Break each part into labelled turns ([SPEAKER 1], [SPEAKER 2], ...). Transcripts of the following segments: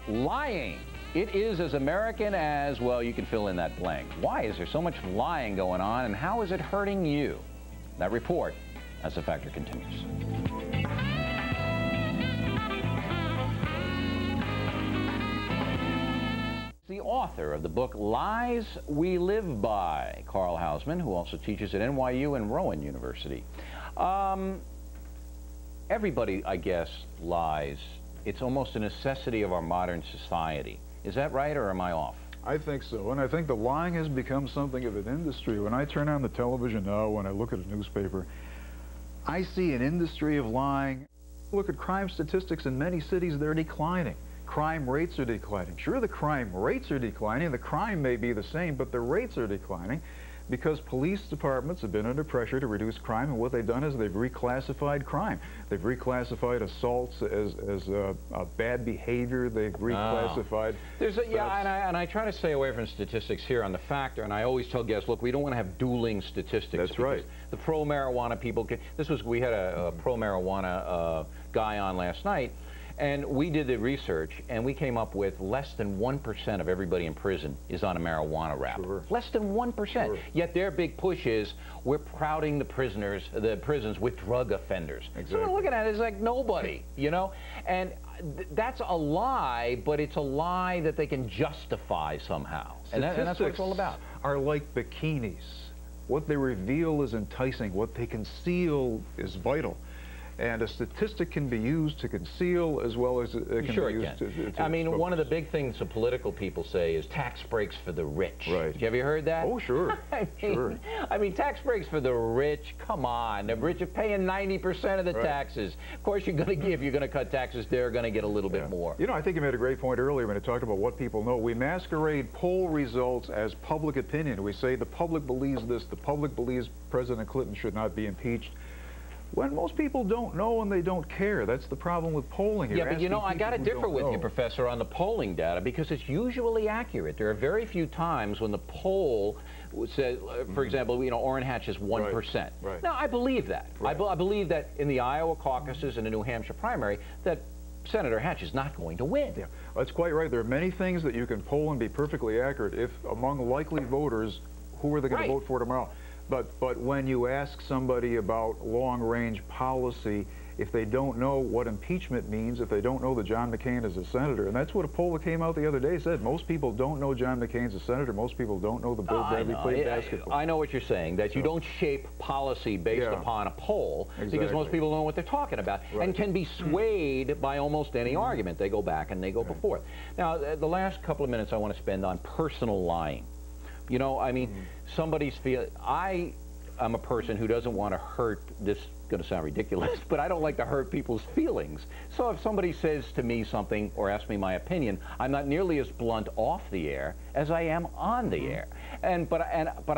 [SPEAKER 1] Lying. It is as American as, well, you can fill in that blank. Why is there so much lying going on, and how is it hurting you? That report as The Factor continues. The author of the book Lies We Live By, Carl Hausman, who also teaches at NYU and Rowan University. Everybody, I guess, lies. It's almost a necessity of our modern society. Is that right, or am I off?
[SPEAKER 2] I think so, and I think the lying has become something of an industry. When I turn on the television now, when I look at a newspaper, I see an industry of lying. Look at crime statistics in many cities, they're declining. Crime rates are declining. Sure, the crime rates are declining. The crime may be the same, but the rates are declining because police departments have been under pressure to reduce crime, and what they've done is they've reclassified crime. They've reclassified assaults as bad behavior. They've reclassified...
[SPEAKER 1] Yeah, and I try to stay away from statistics here on The Factor, and I always tell guests, look, we don't want to have dueling statistics.
[SPEAKER 2] That's right.
[SPEAKER 1] The pro-marijuana people... We had a pro-marijuana guy on last night, and we did the research, and we came up with less than 1% of everybody in prison is on a marijuana rap.
[SPEAKER 2] Sure.
[SPEAKER 1] Less than 1%.
[SPEAKER 2] Sure.
[SPEAKER 1] Yet their big push is we're crowding the prisons with drug offenders.
[SPEAKER 2] Exactly.
[SPEAKER 1] So we're looking at it as like nobody, you know? And that's a lie, but it's a lie that they can justify somehow. And that's what it's all about.
[SPEAKER 2] Are like bikinis. What they reveal is enticing. What they conceal is vital. And a statistic can be used to conceal as well as it can be used to
[SPEAKER 1] I mean, one of the big things the political people say is tax breaks for the rich.
[SPEAKER 2] Right.
[SPEAKER 1] Have you heard that?
[SPEAKER 2] Oh, sure.
[SPEAKER 1] I mean, tax breaks for the rich, come on. The rich are paying 90% of the taxes. Of course, if you're going to cut taxes, they're going to get a little bit more.
[SPEAKER 2] You know, I think you made a great point earlier when you talked about what people know. We masquerade poll results as public opinion. We say the public believes this, the public believes President Clinton should not be impeached. When most people don't know and they don't care. That's the problem with polling.
[SPEAKER 1] Yeah, but you know, I got to differ with you, Professor, on the polling data, because it's usually accurate. There are very few times when the poll says, for example, you know, Orrin Hatch is 1%.
[SPEAKER 2] Right.
[SPEAKER 1] Now, I believe that. I believe that in the Iowa caucuses and the New Hampshire primary, that Senator Hatch is not going to win.
[SPEAKER 2] Yeah, that's quite right. There are many things that you can poll and be perfectly accurate if among likely voters, who are they going to vote for tomorrow? But when you ask somebody about long-range policy, if they don't know what impeachment means, if they don't know that John McCain is a senator, and that's what a poll that came out the other day said. Most people don't know John McCain's a senator. Most people don't know the Bill Bradley played basketball.
[SPEAKER 1] I know what you're saying, that you don't shape policy based upon a poll, because most people know what they're talking about, and can be swayed by almost any argument. They go back and they go before. Now, the last couple of minutes I want to spend on personal lying. You know, I mean, somebody's I'm a person who doesn't want to hurt, this is going to sound ridiculous, but I don't like to hurt people's feelings. So if somebody says to me something or asks me my opinion, I'm not nearly as blunt off the air as I am on the air. But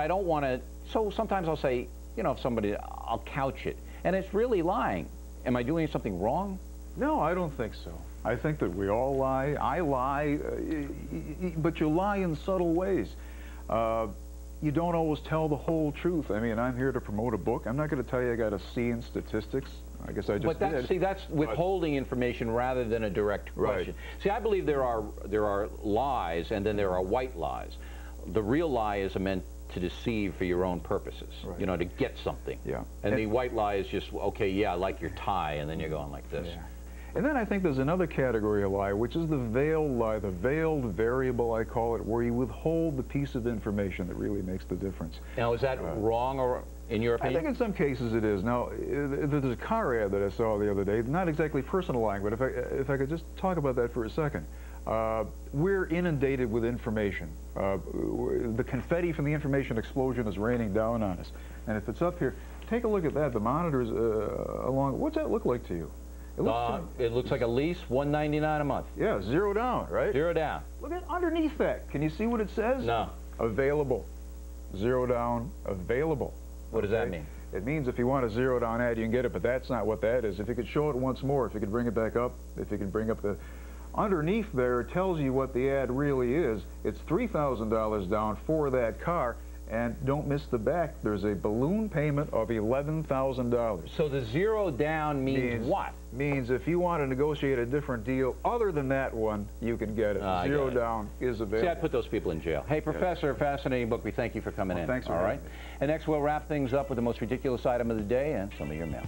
[SPEAKER 1] I don't want to, so sometimes I'll say, you know, if somebody, I'll couch it. And it's really lying. Am I doing something wrong?
[SPEAKER 2] No, I don't think so. I think that we all lie. I lie, but you lie in subtle ways. You don't always tell the whole truth. I mean, I'm here to promote a book. I'm not going to tell you I got a C in statistics. I guess I just did.
[SPEAKER 1] See, that's withholding information rather than a direct question. See, I believe there are lies, and then there are white lies. The real lie is meant to deceive for your own purposes, you know, to get something. Yeah. And the white lie is just, okay, yeah, I like your tie, and then you're going like this. Yeah.
[SPEAKER 2] And then I think there's another category of lie, which is the veiled lie, the veiled variable, I call it, where you withhold the piece of information that really makes the difference.
[SPEAKER 1] Now, is that wrong, or in your opinion?
[SPEAKER 2] I think in some cases it is. Now, there's a car ad that I saw the other day, not exactly personal lying, but if I could just talk about that for a second. We're inundated with information. The confetti from the information explosion is raining down on us. And if it's up here, take a look at that. The monitors along, what's that look like to you?
[SPEAKER 1] It looks like a lease, $199 a month.
[SPEAKER 2] Yeah, zero down, right?
[SPEAKER 1] Zero down.
[SPEAKER 2] Look at underneath that. Can you see what it says?
[SPEAKER 1] No.
[SPEAKER 2] Available. Zero down, available.
[SPEAKER 1] What does that mean?
[SPEAKER 2] It means if you want a zero down ad, you can get it, but that's not what that is. If you could show it once more, if you could bring it back up, if you could bring up the... Underneath there, it tells you what the ad really is. It's $3,000 down for that car, And don't miss the back. There's a balloon payment of $11,000.
[SPEAKER 1] So the zero down means what?
[SPEAKER 2] Means if you want to negotiate a different deal other than that one, you can get it. Zero down is available.
[SPEAKER 1] See, I'd put those people in jail. Hey, Professor, fascinating book. We thank you for coming in.
[SPEAKER 2] Thanks for
[SPEAKER 1] having
[SPEAKER 2] me.
[SPEAKER 1] And next we'll wrap things up with the most ridiculous item of the day and some of your mail.